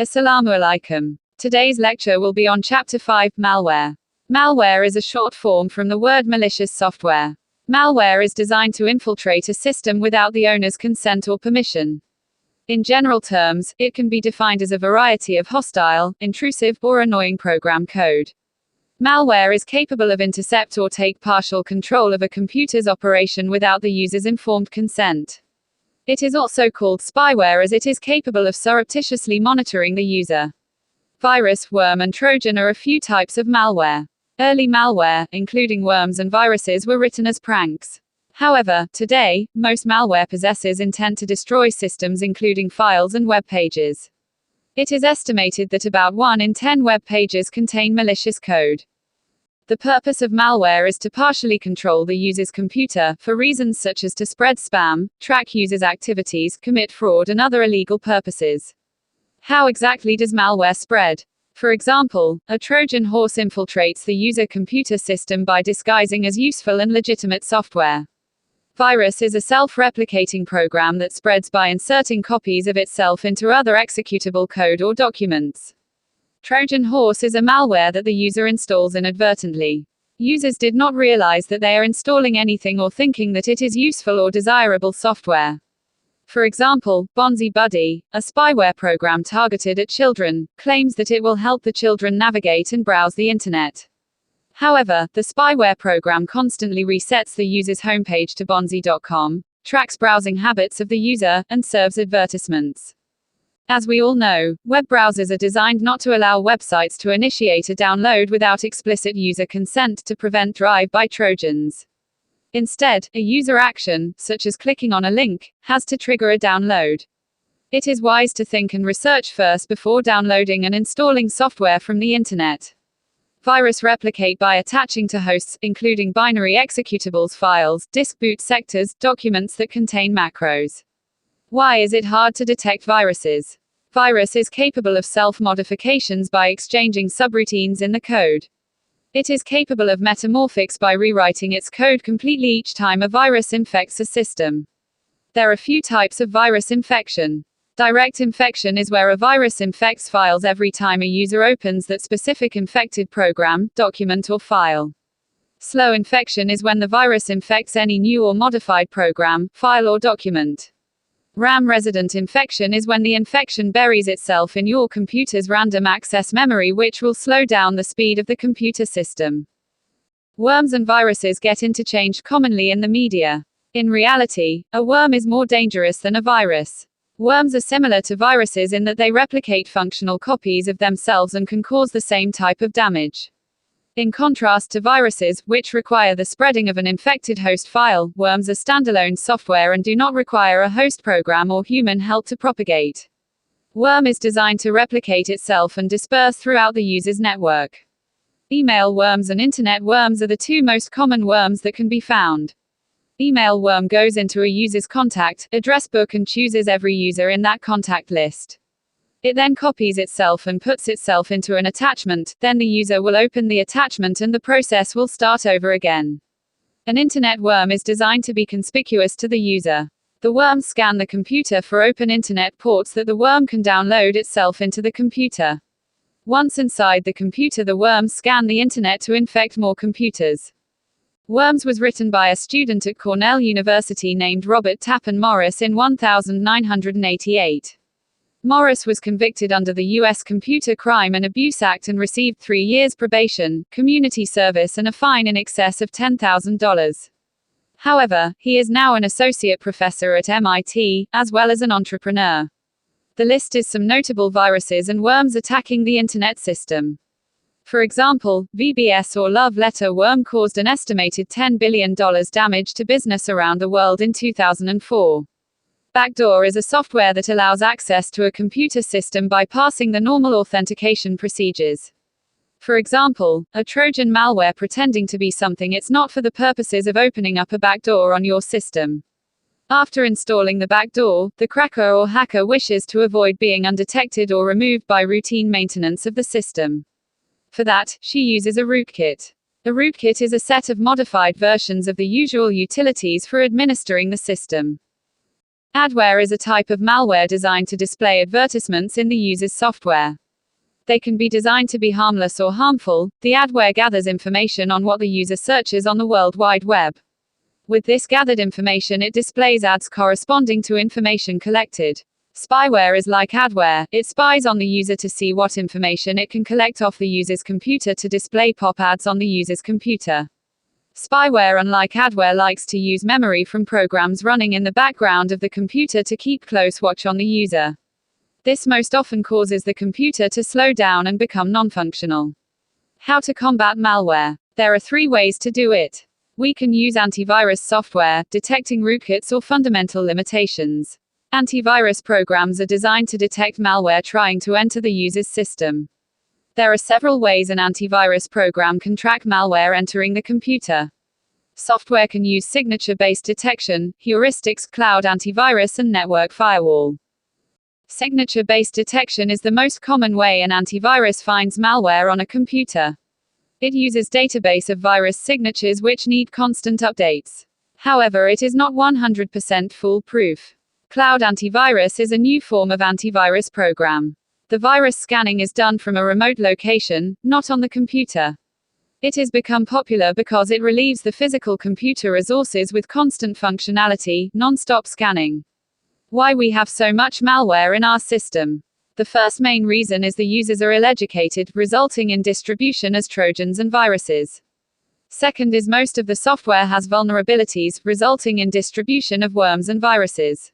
Assalamu alaikum. Today's lecture will be on Chapter 5, Malware. Malware is a short form from the word malicious software. Malware is designed to infiltrate a system without the owner's consent or permission. In general terms, it can be defined as a variety of hostile, intrusive, or annoying program code. Malware is capable of intercept or take partial control of a computer's operation without the user's informed consent. It is also called spyware as it is capable of surreptitiously monitoring the user. Virus, worm, and Trojan are a few types of malware. Early malware, including worms and viruses, were written as pranks. However, today, most malware possesses intent to destroy systems including files and web pages. It is estimated that about 1 in 10 web pages contain malicious code. The purpose of malware is to partially control the user's computer, for reasons such as to spread spam, track users' activities, commit fraud, and other illegal purposes. How exactly does malware spread? For example, a Trojan horse infiltrates the user computer system by disguising as useful and legitimate software. Virus is a self-replicating program that spreads by inserting copies of itself into other executable code or documents. Trojan horse is a malware that the user installs inadvertently. Users did not realize that they are installing anything or thinking that it is useful or desirable software. For example, Bonzi Buddy, a spyware program targeted at children, claims that it will help the children navigate and browse the internet. However, the spyware program constantly resets the user's homepage to bonzi.com, tracks browsing habits of the user, and serves advertisements. As we all know, web browsers are designed not to allow websites to initiate a download without explicit user consent to prevent drive-by Trojans. Instead, a user action, such as clicking on a link, has to trigger a download. It is wise to think and research first before downloading and installing software from the internet. Virus replicate by attaching to hosts, including binary executables files, disk boot sectors, documents that contain macros. Why is it hard to detect viruses? Virus is capable of self-modifications by exchanging subroutines in the code. It is capable of metamorphics by rewriting its code completely each time a virus infects a system. There are few types of virus infection. Direct infection is where a virus infects files every time a user opens that specific infected program, document, or file. Slow infection is when the virus infects any new or modified program, file, or document. RAM resident infection is when the infection buries itself in your computer's random access memory, which will slow down the speed of the computer system. Worms and viruses get interchanged commonly in the media. In reality, a worm is more dangerous than a virus. Worms are similar to viruses in that they replicate functional copies of themselves and can cause the same type of damage. In contrast to viruses, which require the spreading of an infected host file, worms are standalone software and do not require a host program or human help to propagate. Worm is designed to replicate itself and disperse throughout the user's network. Email worms and internet worms are the two most common worms that can be found. Email worm goes into a user's contact address book and chooses every user in that contact list. It then copies itself and puts itself into an attachment, then the user will open the attachment and the process will start over again. An internet worm is designed to be conspicuous to the user. The worms scan the computer for open internet ports that the worm can download itself into the computer. Once inside the computer, the worms scan the internet to infect more computers. Worms was written by a student at Cornell University named Robert Tappan Morris in 1988. Morris was convicted under the U.S. Computer Crime and Abuse Act and received 3 years probation, community service, and a fine in excess of $10,000. However, he is now an associate professor at MIT, as well as an entrepreneur. The list is some notable viruses and worms attacking the Internet system. For example, VBS or Love Letter worm caused an estimated $10 billion damage to business around the world in 2004. Backdoor is a software that allows access to a computer system bypassing the normal authentication procedures. For example, a Trojan malware pretending to be something it's not for the purposes of opening up a backdoor on your system. After installing the backdoor, the cracker or hacker wishes to avoid being undetected or removed by routine maintenance of the system. For that, she uses a rootkit. A rootkit is a set of modified versions of the usual utilities for administering the system. Adware is a type of malware designed to display advertisements in the user's software. They can be designed to be harmless or harmful. The adware gathers information on what the user searches on the World Wide Web. With this gathered information, it displays ads corresponding to information collected. Spyware is like adware. It spies on the user to see what information it can collect off the user's computer to display pop ads on the user's computer. Spyware, unlike adware, likes to use memory from programs running in the background of the computer to keep close watch on the user. This most often causes the computer to slow down and become non-functional. How to combat malware? There are 3 ways to do it. We can use antivirus software, detecting rootkits or fundamental limitations. Antivirus programs are designed to detect malware trying to enter the user's system. There are several ways an antivirus program can track malware entering the computer. Software can use signature-based detection, heuristics, cloud antivirus, and network firewall. Signature-based detection is the most common way an antivirus finds malware on a computer. It uses database of virus signatures which need constant updates. However, it is not 100% foolproof. Cloud antivirus is a new form of antivirus program. The virus scanning is done from a remote location, not on the computer. It has become popular because it relieves the physical computer resources with constant functionality, non-stop scanning. Why we have so much malware in our system? The first main reason is the users are ill-educated, resulting in distribution as Trojans and viruses. Second is most of the software has vulnerabilities, resulting in distribution of worms and viruses.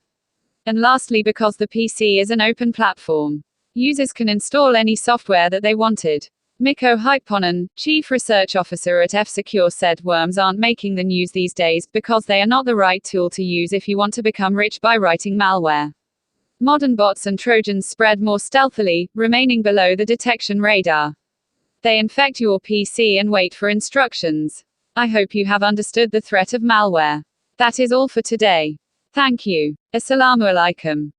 And lastly, because the PC is an open platform. Users can install any software that they wanted. Mikko Hypponen, Chief Research Officer at F-Secure, said worms aren't making the news these days because they are not the right tool to use if you want to become rich by writing malware. Modern bots and Trojans spread more stealthily, remaining below the detection radar. They infect your PC and wait for instructions. I hope you have understood the threat of malware. That is all for today. Thank you. Assalamu alaikum.